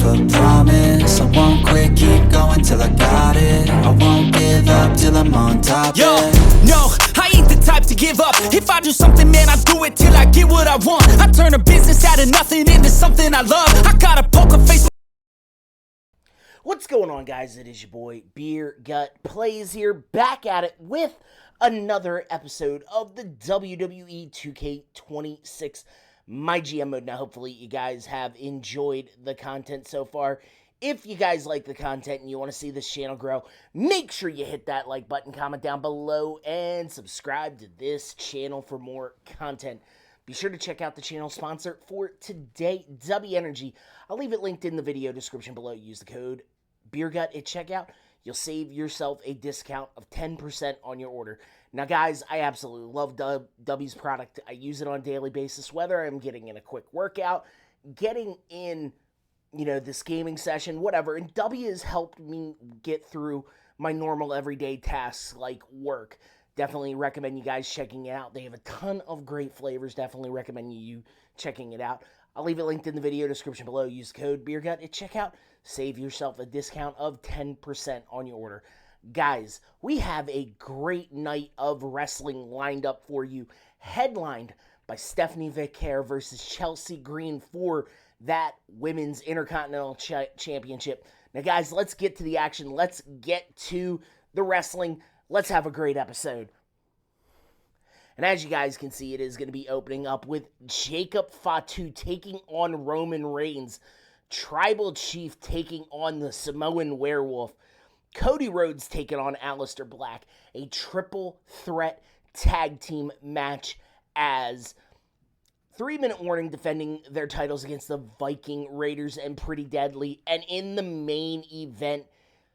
myself a promise. I won't quit, keep going till I got it. I won't give up till I'm on top. Yo, yeah. no, I ain't the type to give up. If I do something, man, I do it till I get what I want. I turn a business out of nothing into something I love. I got a poker face. What's going on, guys? It is your boy Beer Gut Plays here, back at it with another episode of the WWE 2K26 MyGM mode. Now, hopefully you guys have enjoyed the content so far. If you guys like the content and you want to see this channel grow, make sure you hit that like button, comment down below, and subscribe to this channel for more content. Be sure to check out the channel sponsor for today, Dubby Energy. I'll leave it linked in the video description below. Use the code BeerGut at checkout. You'll save yourself a discount of 10% on your order. Now, guys, I absolutely love Dubby's product. I use it on a daily basis, whether I'm getting in a quick workout, getting in, this gaming session, whatever. And Dubby has helped me get through my normal everyday tasks like work. Definitely recommend you guys checking it out. They have a ton of great flavors. Definitely recommend you checking it out. I'll leave it linked in the video description below. Use the code BeerGut at checkout. Save yourself a discount of 10% on your order. Guys, we have a great night of wrestling lined up for you, headlined by Stephanie Vicaire versus Chelsea Green for that Women's Intercontinental Championship. Now, guys, let's get to the action. Let's get to the wrestling. Let's have a great episode. And as you guys can see, it is going to be opening up with Jacob Fatu taking on Roman Reigns, Tribal Chief taking on the Samoan Werewolf, Cody Rhodes taking on Aleister Black, a triple threat tag team match as 3-minute warning defending their titles against the Viking Raiders and Pretty Deadly. And in the main event,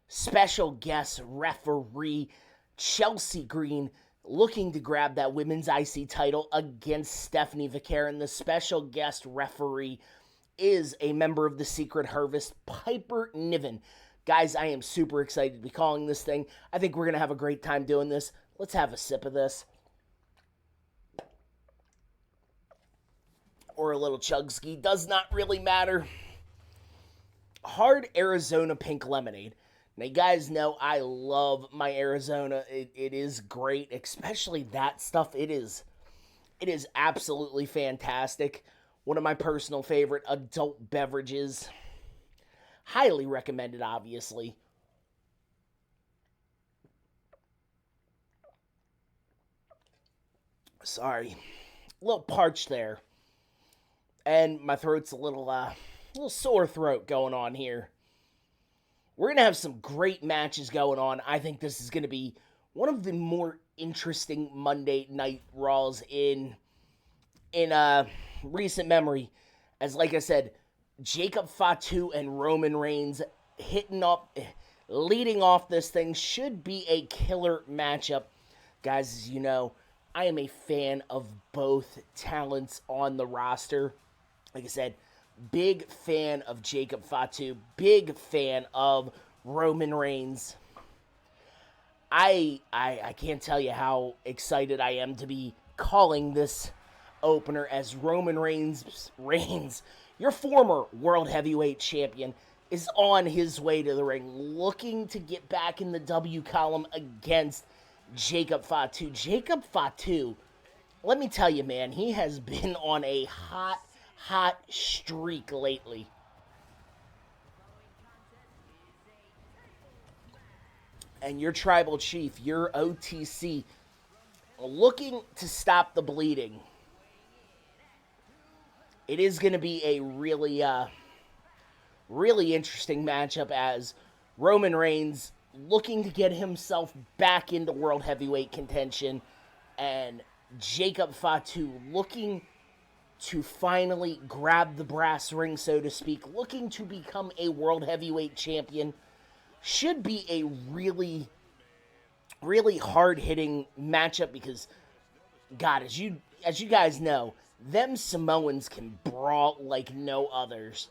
special guest referee Chelsea Green looking to grab that women's IC title against Stephanie Vicaire. And the special guest referee is a member of the Secret Harvest, Piper Niven. Guys, I am super excited to be calling this thing. I think we're going to have a great time doing this. Let's have a sip of this. Or a little chug ski. Does not really matter. Hard Arizona pink lemonade. Now, you guys know I love my Arizona. It is great, especially that stuff. It is absolutely fantastic. One of my personal favorite adult beverages. Highly recommended, obviously. Sorry. A little parched there. And my throat's a little sore throat going on here. We're going to have some great matches going on. I think this is going to be one of the more interesting Monday Night Raws in recent memory. As, like I said, Jacob Fatu and Roman Reigns leading off this thing should be a killer matchup. Guys, as you know, I am a fan of both talents on the roster. Like I said, big fan of Jacob Fatu, big fan of Roman Reigns. I can't tell you how excited I am to be calling this opener as Roman Reigns, your former World Heavyweight Champion, is on his way to the ring, looking to get back in the W column against Jacob Fatu. Jacob Fatu, let me tell you, man, he has been on a hot streak lately. And your Tribal Chief, your OTC, looking to stop the bleeding. It is going to be a really interesting matchup as Roman Reigns looking to get himself back into World Heavyweight contention, and Jacob Fatu looking to finally grab the brass ring, so to speak, looking to become a World Heavyweight Champion. Should be a really hard-hitting matchup because, God, as you guys know, them Samoans can brawl like no others.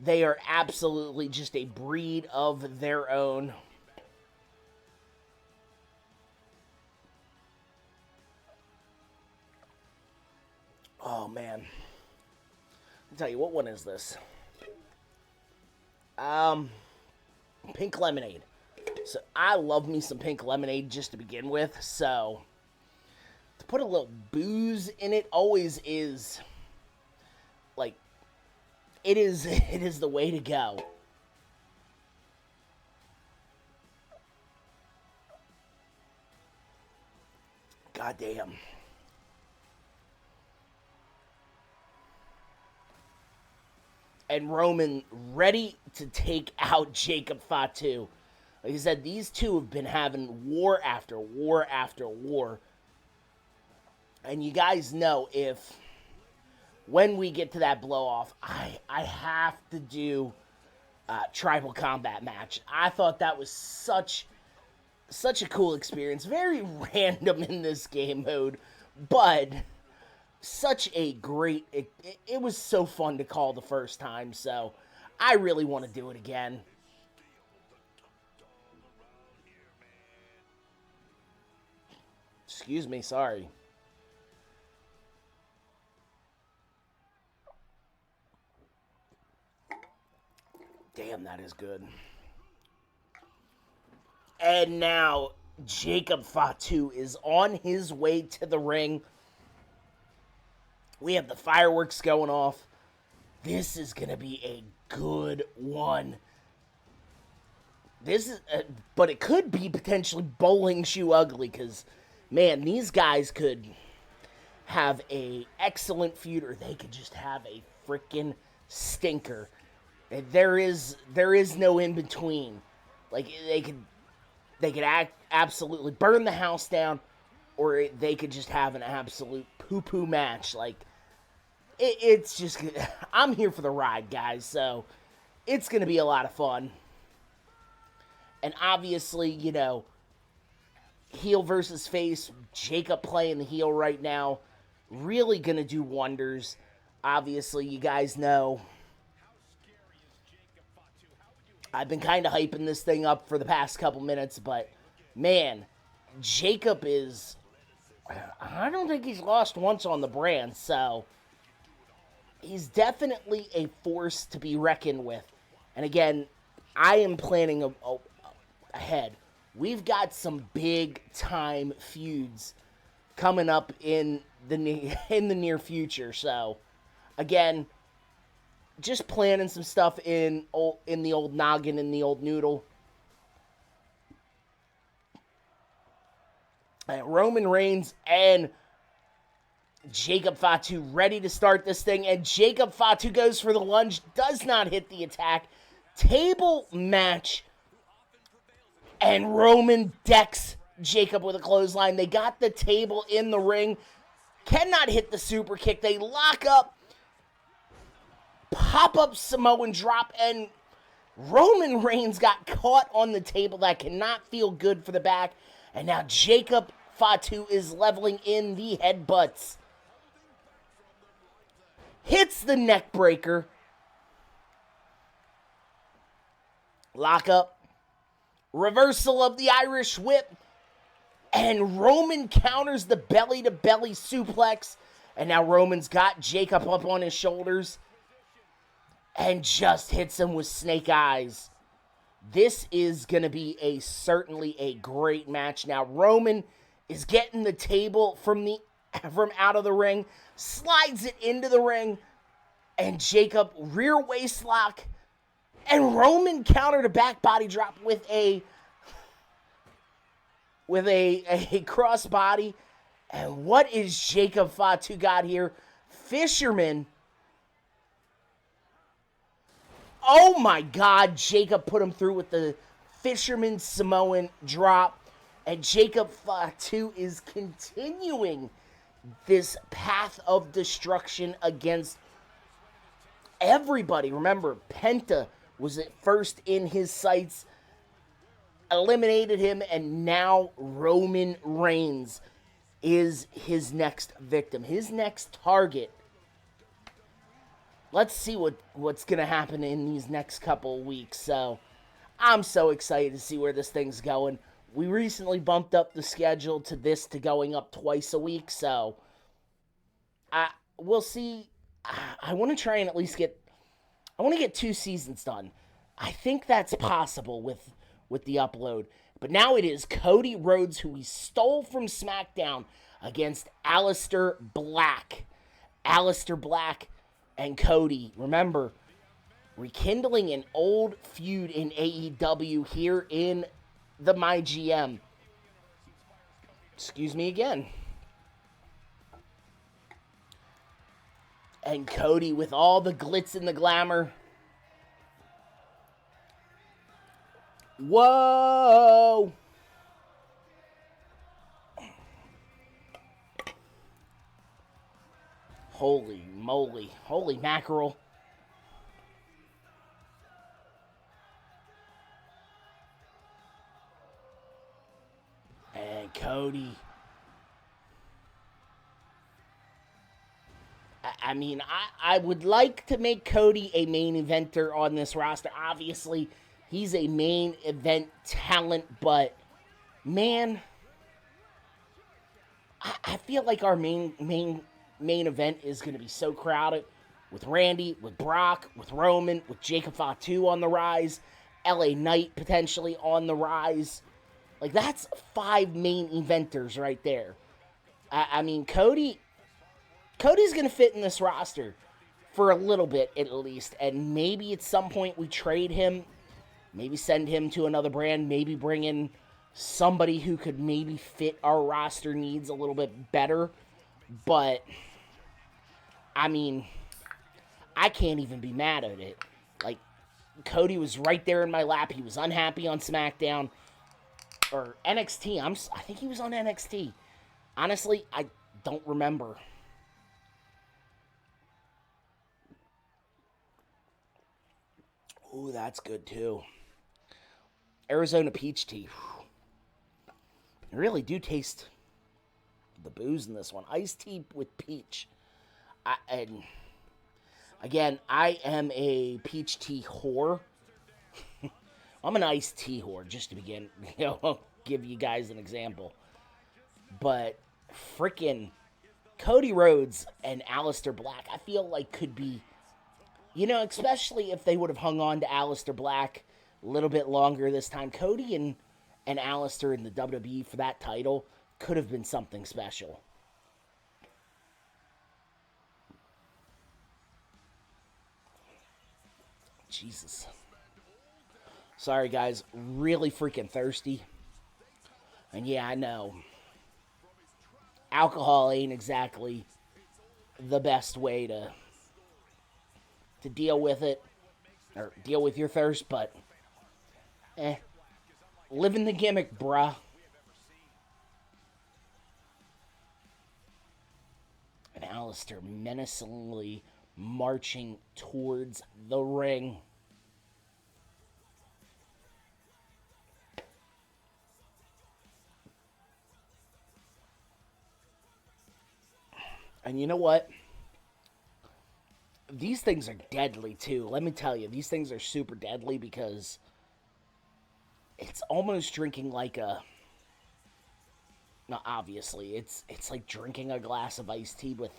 They are absolutely just a breed of their own. Oh, man. I'll tell you, what one is this? Pink lemonade. So I love me some pink lemonade just to begin with. So to put a little booze in it always is like it is the way to go. God damn. And Roman ready to take out Jacob Fatu. Like I said, these two have been having war after war after war. And you guys know when we get to that blow-off, I have to do a tribal combat match. I thought that was such a cool experience. Very random in this game mode, but such a great... It was so fun to call the first time, so I really want to do it again. Excuse me, sorry. Damn, that is good. And now, Jacob Fatu is on his way to the ring. We have the fireworks going off. This is going to be a good one. But it could be potentially bowling shoe ugly, because, man, these guys could have a excellent feud, or they could just have a freaking stinker. There is no in between. Like they could absolutely burn the house down, or they could just have an absolute poo-poo match. Like it's just, I'm here for the ride, guys. So it's gonna be a lot of fun. And obviously, you know, heel versus face, Jacob playing the heel right now, really gonna do wonders. Obviously, you guys know I've been kind of hyping this thing up for the past couple minutes, but man, Jacob is, I don't think he's lost once on the brand, so he's definitely a force to be reckoned with. And again, I am planning ahead. We've got some big time feuds coming up in the near future, so again, just planning some stuff in the old noggin, in the old noodle. Roman Reigns and Jacob Fatu ready to start this thing. And Jacob Fatu goes for the lunge. Does not hit the attack. Table match. And Roman decks Jacob with a clothesline. They got the table in the ring. Cannot hit the super kick. They lock up. Pop-up Samoan drop, and Roman Reigns got caught on the table. That cannot feel good for the back. And now Jacob Fatu is leveling in the headbutts. Hits the neck breaker. Lock up. Reversal of the Irish whip. And Roman counters the belly-to-belly suplex. And now Roman's got Jacob up on his shoulders. And just hits him with snake eyes. This is going to be certainly a great match. Now, Roman is getting the table from out of the ring. Slides it into the ring. And Jacob, rear waist lock. And Roman countered a back body drop with a crossbody. And what is Jacob Fatu got here? Fisherman. Oh my God, Jacob put him through with the Fisherman Samoan drop. And Jacob Fatu is continuing this path of destruction against everybody. Remember, Penta was at first in his sights, eliminated him, and now Roman Reigns is his next victim, his next target. Let's see what's going to happen in these next couple of weeks. So, I'm so excited to see where this thing's going. We recently bumped up the schedule to going up twice a week. So, we'll see. I want to try and at least get 2 seasons done. I think that's possible with the upload. But now it is Cody Rhodes, who he stole from SmackDown, against Aleister Black. Aleister Black and Cody, remember, rekindling an old feud in AEW here in the MyGM. Excuse me again. And Cody with all the glitz and the glamour. Whoa! Holy moly. Holy mackerel. And Cody. I mean, I would like to make Cody a main eventer on this roster. Obviously, he's a main event talent, but man, I feel like our main event is going to be so crowded with Randy, with Brock, with Roman, with Jacob Fatu on the rise, LA Knight potentially on the rise. Like, that's 5 main eventers right there. I mean, Cody's going to fit in this roster for a little bit at least, and maybe at some point we trade him, maybe send him to another brand, maybe bring in somebody who could maybe fit our roster needs a little bit better. But, I mean, I can't even be mad at it. Like, Cody was right there in my lap. He was unhappy on SmackDown. Or NXT. I think he was on NXT. Honestly, I don't remember. Ooh, that's good too. Arizona peach tea. I really do taste the booze in this one. Iced tea with peach. And again, I am a peach tea whore. I'm an iced tea whore, just to begin. I'll give you guys an example. But freaking Cody Rhodes and Aleister Black, I feel like could be, especially if they would have hung on to Aleister Black a little bit longer this time. Cody and Aleister in the WWE for that title could have been something special. Jesus. Sorry, guys. Really freaking thirsty. And yeah, I know. Alcohol ain't exactly the best way to deal with it. Or deal with your thirst, but living the gimmick, bruh. And Aleister menacingly marching towards the ring. And you know what? These things are deadly, too. Let me tell you, these things are super deadly because it's almost drinking like a... Now, obviously, it's like drinking a glass of iced tea with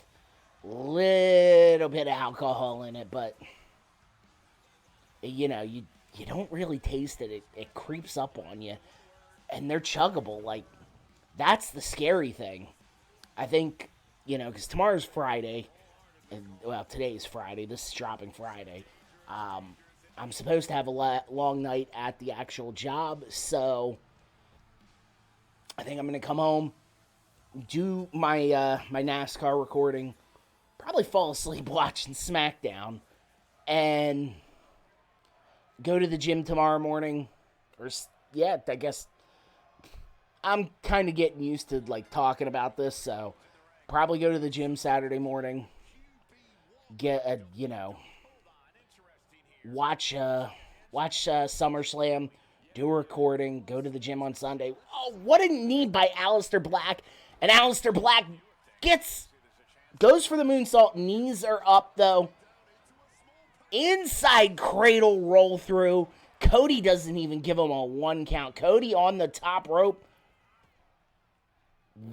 a little bit of alcohol in it, but, you don't really taste it. It creeps up on you, and they're chuggable. Like, that's the scary thing. I think... because tomorrow's Friday, and, well, today's Friday, this is dropping Friday, I'm supposed to have a long night at the actual job, so I think I'm going to come home, do my my NASCAR recording, probably fall asleep watching SmackDown, and go to the gym tomorrow morning, I guess I'm kind of getting used to, talking about this, so... Probably go to the gym Saturday morning. Get watch SummerSlam. Do a recording. Go to the gym on Sunday. Oh, what a knee by Aleister Black! And Aleister Black goes for the moonsault. Knees are up though. Inside cradle roll through. Cody doesn't even give him a 1 count. Cody on the top rope.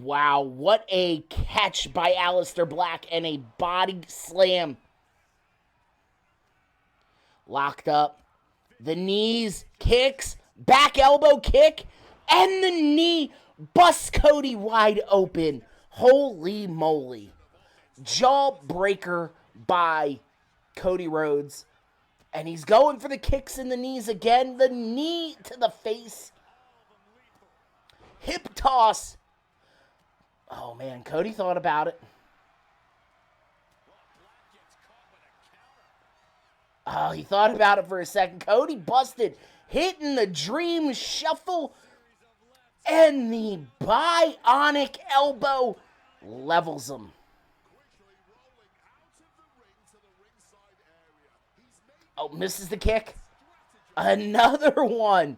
Wow, what a catch by Aleister Black and a body slam. Locked up. The knees, kicks, back elbow kick, and the knee busts Cody wide open. Holy moly. Jawbreaker by Cody Rhodes. And he's going for the kicks and the knees again. The knee to the face. Hip toss. Oh, man. Cody thought about it. Oh, he thought about it for a second. Cody busted. Hitting the Dream Shuffle. And the Bionic Elbow levels him. Oh, misses the kick. Another one.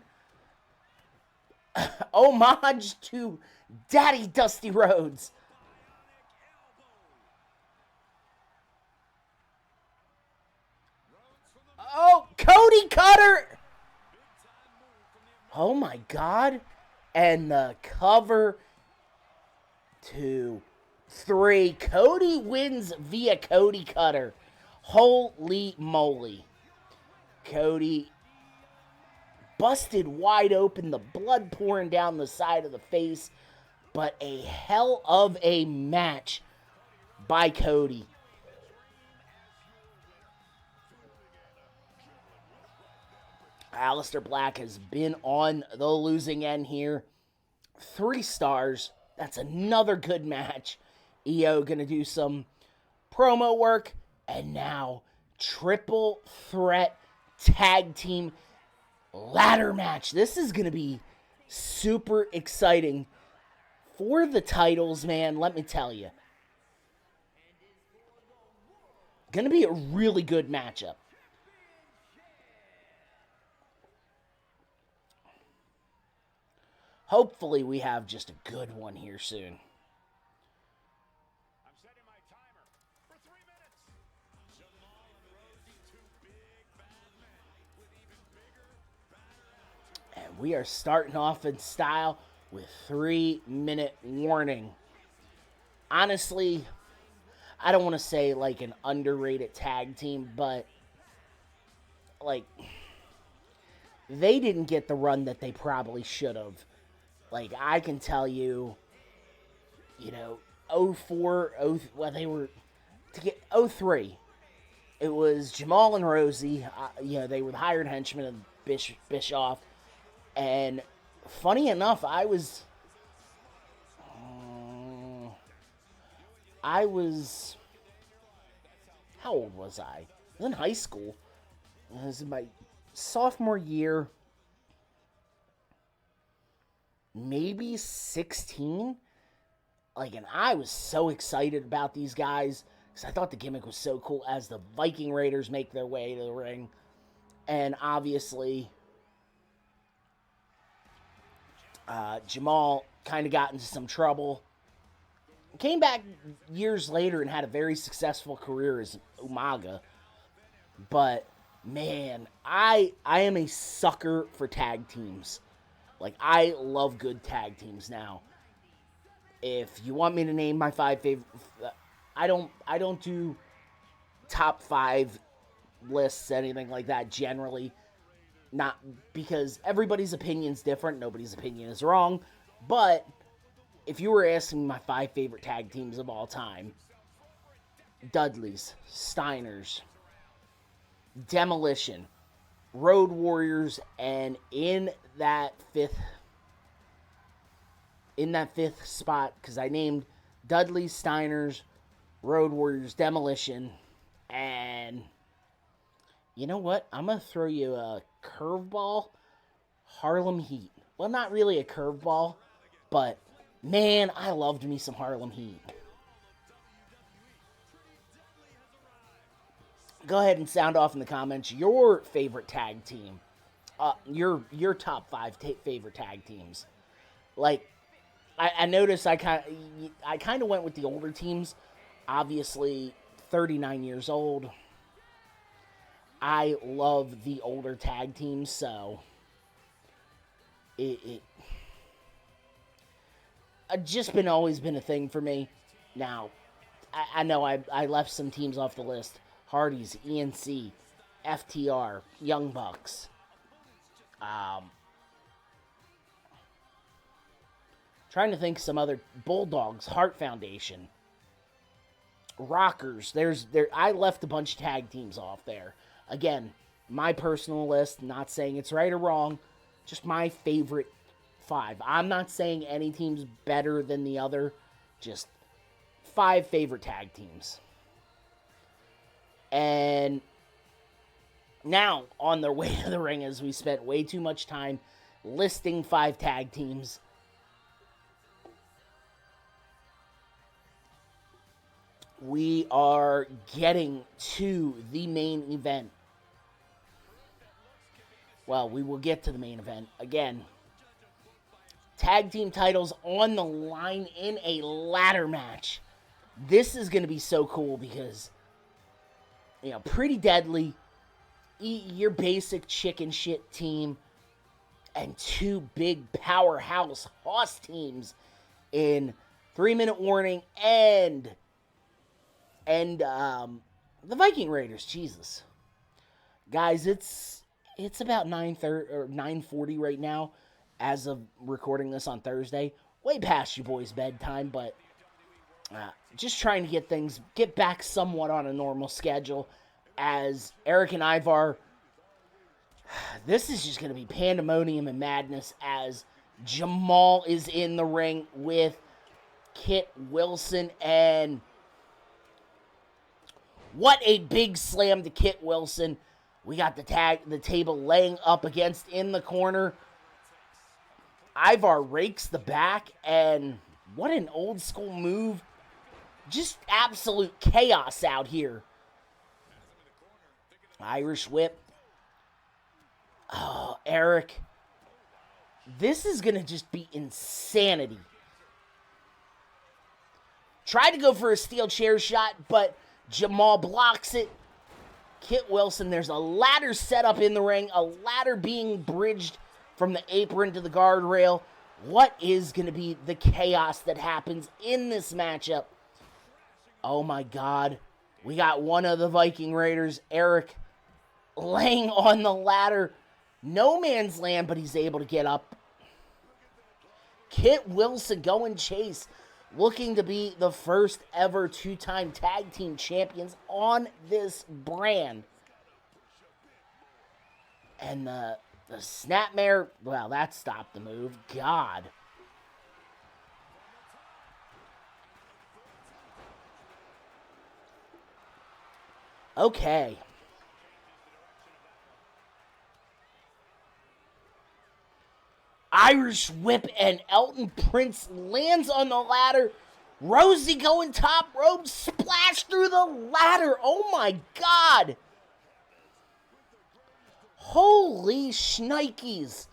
Homage to Daddy Dusty Rhodes. Oh, Cody Cutter. Oh, my God. And the cover. 2, 3. Cody wins via Cody Cutter. Holy moly. Cody busted wide open, the blood pouring down the side of the face, but a hell of a match by Cody. Aleister Black has been on the losing end here. 3 stars. That's another good match. EO gonna do some promo work, and now triple threat tag team ladder match. This is going to be super exciting for the titles, man. Let me tell you. Going to be a really good matchup. Hopefully we have just a good one here soon. We are starting off in style with 3-minute warning. Honestly, I don't want to say like an underrated tag team, but like they didn't get the run that they probably should have. Like I can tell you, 04, they were to get 03. It was Jamal and Rosie. They were the hired henchmen of Bischoff. And funny enough, I was how old was I? I was in high school. It was my sophomore year, maybe 16. And I was so excited about these guys because I thought the gimmick was so cool as the Viking Raiders make their way to the ring. And obviously, Jamal kind of got into some trouble. Came back years later and had a very successful career as Umaga. But, man, I am a sucker for tag teams. I love good tag teams now. If you want me to name my 5 favorite... I don't do top 5 lists, anything like that, generally. Not because everybody's opinion's different. Nobody's opinion is wrong. But if you were asking me my 5 favorite tag teams of all time, Dudleys, Steiners, Demolition, Road Warriors, and in that fifth spot, because I named Dudleys, Steiners, Road Warriors, Demolition, and you know what? I'm going to throw you a curveball. Harlem Heat. Well, not really a curveball, but man, I loved me some Harlem Heat. Go ahead and sound off in the comments your favorite tag team. Your top 5 favorite tag teams. I noticed I kind of went with the older teams. Obviously, 39 years old. I love the older tag teams, so it just always been a thing for me. Now, I know I left some teams off the list. Hardys, ENC, FTR, Young Bucks. Trying to think some other Bulldogs, Heart Foundation, Rockers. I left a bunch of tag teams off there. Again, my personal list, not saying it's right or wrong, just my favorite 5. I'm not saying any team's better than the other, just 5 favorite tag teams. And now, on their way to the ring, as we spent way too much time listing 5 tag teams, we are getting to the main event. Well, we will get to the main event. Again, tag team titles on the line in a ladder match. This is going to be so cool because, Pretty Deadly, your basic chicken shit team, and 2 big powerhouse Hoss teams in 3-Minute Warning and the Viking Raiders. Jesus, guys, it's about 9:30 or 9:40 right now, as of recording this on Thursday. Way past your boy's bedtime, but just trying to get back somewhat on a normal schedule. As Eric and Ivar, this is just going to be pandemonium and madness as Jamal is in the ring with Kit Wilson, and what a big slam to Kit Wilson. We got the table laying up against in the corner. Ivar rakes the back, and what an old school move. Just absolute chaos out here. Irish whip. Oh, Eric. This is going to just be insanity. Tried to go for a steel chair shot, but Jamal blocks it. Kit Wilson, there's a ladder set up in the ring, a ladder being bridged from the apron to the guardrail. What is going to be the chaos that happens in this matchup? Oh my God. We got one of the Viking Raiders, Eric, laying on the ladder. No man's land, but he's able to get up. Kit Wilson going chase, looking to be the first ever 2-time tag team champions on this brand. And the snapmare, well, that stopped the move. God. Okay. Irish whip, and Elton Prince lands on the ladder. Rosie going top rope, splash through the ladder. Oh my God. Holy shnikes.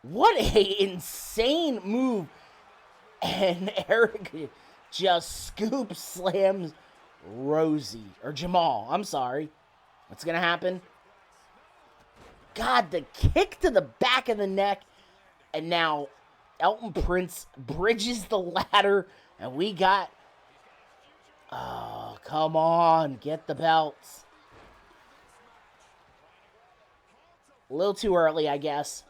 What a insane move. And Eric just scoop slams Rosie, or Jamal, I'm sorry. What's going to happen? God, the kick to the back of the neck. And now Elton Prince bridges the ladder. And we got... Oh, come on. Get the belts. A little too early, I guess.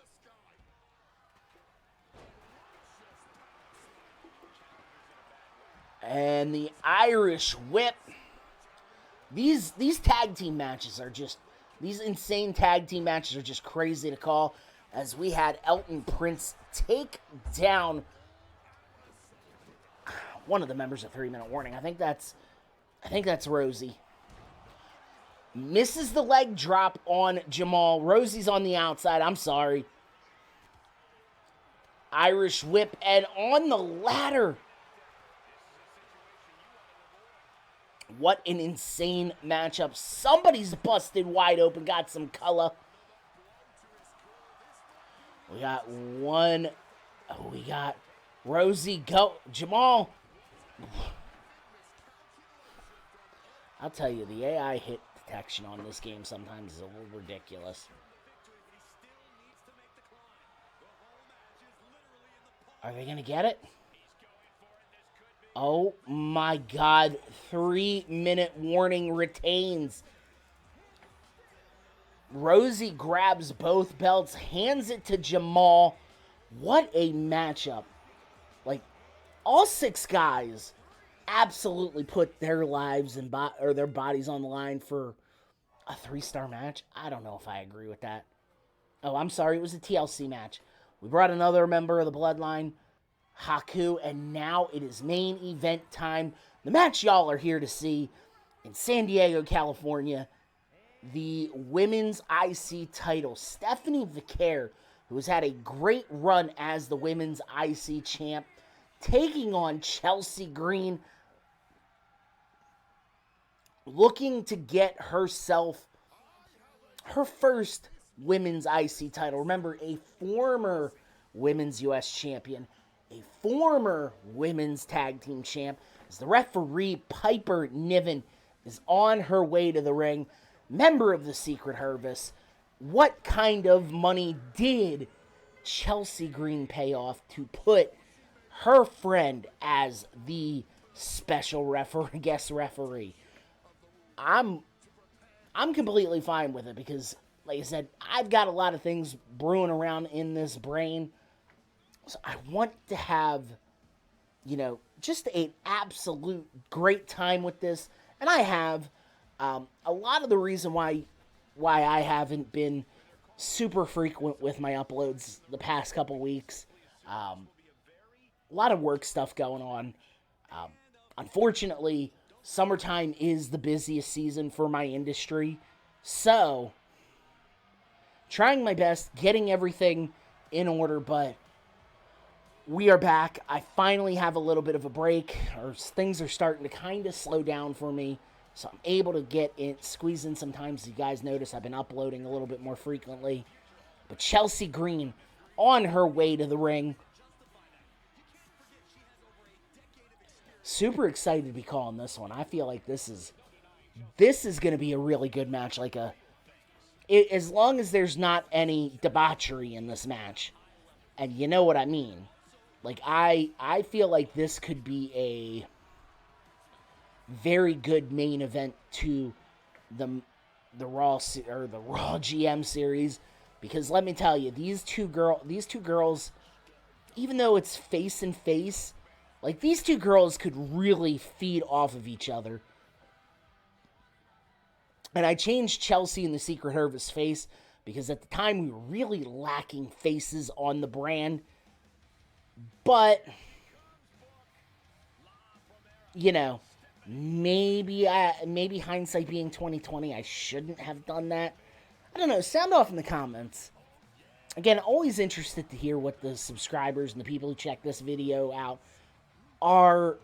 And the Irish whip. These tag team matches are just... These insane tag team matches are just crazy to call, as we had Elton Prince take down one of the members of 3-Minute Warning. I think that's Rosie. Misses the leg drop on Jamal. Rosie's on the outside. I'm sorry. Irish whip, and on the ladder. What an insane matchup. Somebody's busted wide open. Got some color. We got one. Oh, we got Rosie go. Jamal. I'll tell you, the AI hit detection on this game sometimes is a little ridiculous. Are they going to get it? Oh my God, 3-Minute Warning retains. Rosie grabs both belts, hands it to Jamal. What a matchup. Like, all 6 guys absolutely put their lives and or their bodies on the line for a 3-star match. I don't know if I agree with that. Oh, I'm sorry. It was a TLC match. We brought another member of the Bloodline, Haku, and now it is main event time. The match y'all are here to see in San Diego, California. The women's IC title. Stephanie Vicaire, who has had a great run as the women's IC champ, taking on Chelsea Green, looking to get herself her first women's IC title. Remember, a former women's US champion, a former women's tag team champ, as the referee Piper Niven is on her way to the ring, member of the Secret Service. What kind of money did Chelsea Green pay off to put her friend as the special guest referee? I'm completely fine with it because, like I said, I've got a lot of things brewing around in this brain. So I want to have, just an absolute great time with this. And I have. A lot of the reason why I haven't been super frequent with my uploads the past couple weeks, a lot of work stuff going on. Unfortunately, summertime is the busiest season for my industry, so trying my best, getting everything in order, but we are back. I finally have a little bit of a break, or things are starting to kind of slow down for me. So I'm able to squeeze in sometimes. You guys notice I've been uploading a little bit more frequently. But Chelsea Green on her way to the ring. Super excited to be calling this one. I feel like this is going to be a really good match. As long as there's not any debauchery in this match. And you know what I mean. I feel like this could be a very good main event to the Raw GM series, because let me tell you, these two girls, even though it's face and face, these two girls could really feed off of each other. And I changed Chelsea and the Secret Service face because at the time we were really lacking faces on the brand. But maybe hindsight being 2020, I shouldn't have done that. I don't know. Sound off in the comments. Again, always interested to hear what the subscribers and the people who check this video out are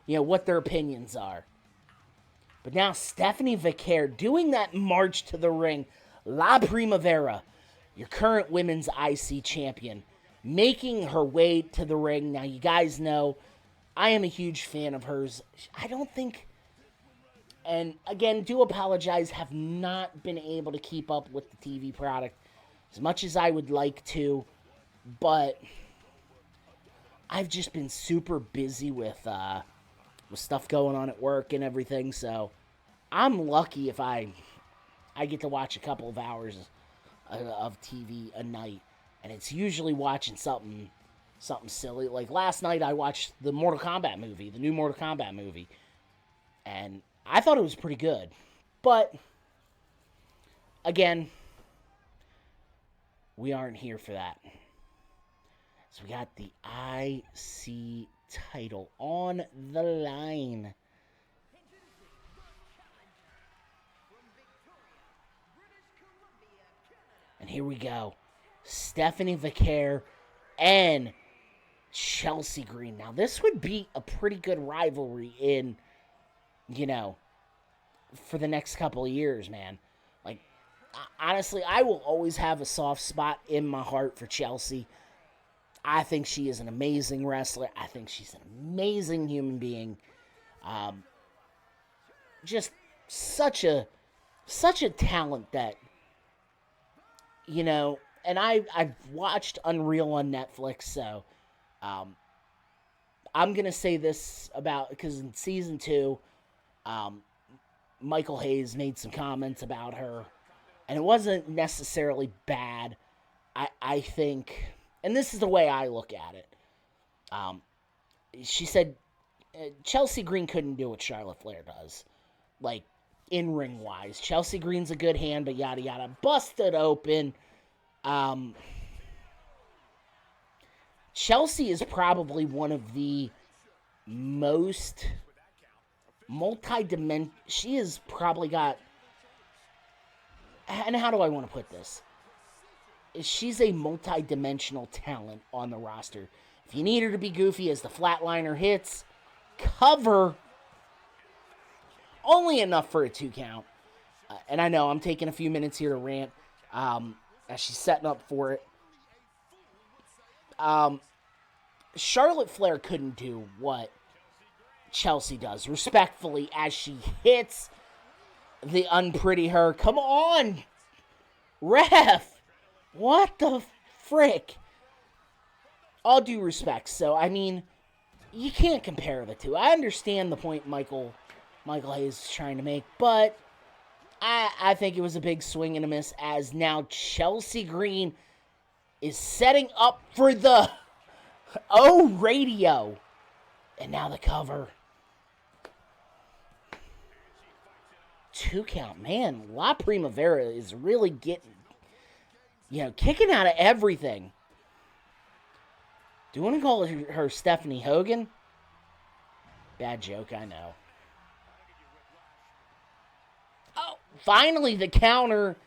what their opinions are. But now Stephanie Vicaire doing that march to the ring. La Primavera, your current women's IC champion, making her way to the ring. Now, you guys know I am a huge fan of hers. I don't think, and again, do apologize, have not been able to keep up with the TV product as much as I would like to, but I've just been super busy with stuff going on at work and everything, so I'm lucky if I get to watch a couple of hours of TV a night, and it's usually watching something silly. Like last night I watched the new Mortal Kombat movie, and I thought it was pretty good. But again, we aren't here for that. So we got the IC title on the line. And here we go. Stephanie Vicaire and Chelsea Green. Now, this would be a pretty good rivalry for the next couple of years, man. Honestly, I will always have a soft spot in my heart for Chelsea. I think she is an amazing wrestler. I think she's an amazing human being. Just such a talent that, and I've watched Unreal on Netflix, so I'm going to say this because in season 2, Michael Hayes made some comments about her, and it wasn't necessarily bad. I think, and this is the way I look at it. She said Chelsea Green couldn't do what Charlotte Flair does, like in-ring wise. Chelsea Green's a good hand, but yada yada. Busted open. Chelsea is probably one of the most multi-dimensional. She has probably got, and how do I want to put this? She's a multi-dimensional talent on the roster. If you need her to be goofy as the flatliner hits, cover only enough for a 2 count. And I know I'm taking a few minutes here to rant as she's setting up for it. Charlotte Flair couldn't do what Chelsea does, respectfully, as she hits the unpretty her. Come on, ref! What the frick? All due respect. So, I mean, you can't compare the two. I understand the point Michael Hayes is trying to make, but I think it was a big swing and a miss, as now Chelsea Green is setting up for the radio. And now the cover. 2 count. Man, La Primavera is really getting, kicking out of everything. Do you want to call her Stephanie Hogan? Bad joke, I know. Oh, finally the counter.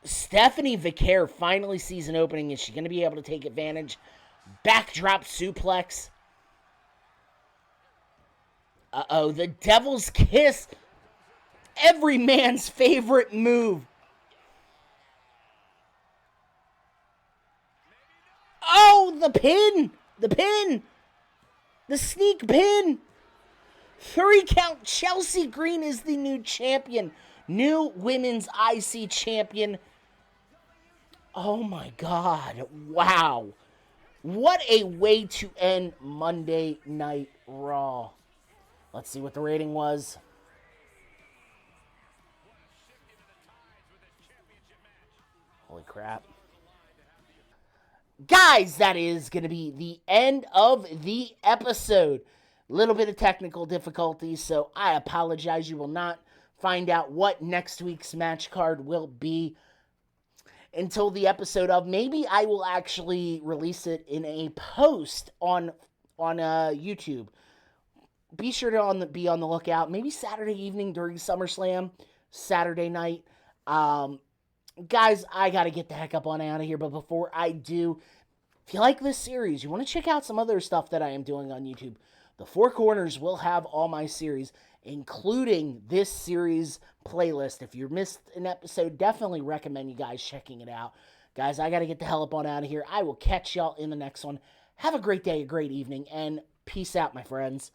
Stephanie Vicaire finally sees an opening. Is she going to be able to take advantage? Backdrop suplex. Uh-oh, the Devil's Kiss. Every man's favorite move. Oh, the pin. The sneak pin. 3 count. Chelsea Green is the new champion. New women's IC champion. Oh my God. Wow. What a way to end Monday Night Raw. Let's see what the rating was. Holy crap. Guys, that is going to be the end of the episode. Little bit of technical difficulties, so I apologize. You will not find out what next week's match card will be until the episode of. Maybe I will actually release it in a post on YouTube. Be sure to be on the lookout. Maybe Saturday evening during SummerSlam, Saturday night. Guys, I got to get the heck up on out of here, but before I do, if you like this series, you want to check out some other stuff that I am doing on YouTube, the Four Corners will have all my series, including this series playlist. If you missed an episode, definitely recommend you guys checking it out. Guys, I got to get the hell up on out of here. I will catch y'all in the next one. Have a great day, a great evening, and peace out, my friends.